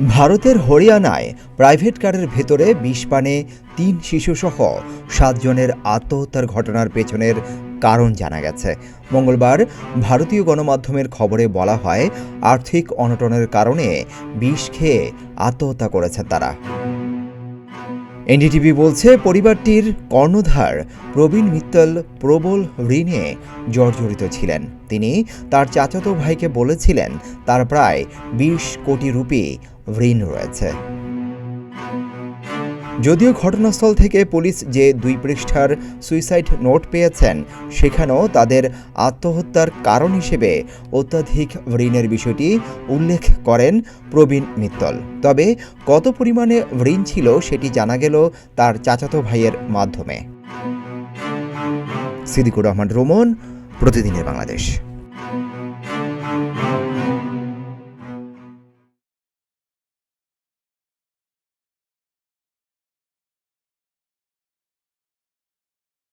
ভারতের হরিয়ানায় প্রাইভেট কারের ভেতরে বিষ পানে ৩ শিশুসহ ৭ জনের আত্মহত্যার ঘটনার পেছনের কারণ জানা গেছে। মঙ্গলবার ভারতীয় গণমাধ্যমের খবরে বলা হয়, আর্থিক অনটনের কারণে বিষ খেয়ে আত্মহত্যা করেছে তারা। এনডিটিভি বলছে, পরিবারটির কর্ণধার প্রবীণ মিত্তল প্রবল ঋণে জর্জরিত ছিলেন। তিনি তার চাচাতো ভাইকে বলেছিলেন তার প্রায় ২০ কোটি রুপি ঋণ রয়েছে। যদিও ঘটনাস্থল থেকে পুলিশ যে ২ পৃষ্ঠার সুইসাইড নোট পেয়েছেন, সেখানেও তাদের আত্মহত্যার কারণ হিসেবে অত্যাধিক ঋণের বিষয়টি উল্লেখ করেন প্রবীণ মিত্তল। তবে কত পরিমাণে ঋণ ছিল সেটি জানা গেল তার চাচাতো ভাইয়ের মাধ্যমে। সিদ্দিকুর রহমান রোমন, প্রতিদিনের বাংলাদেশ।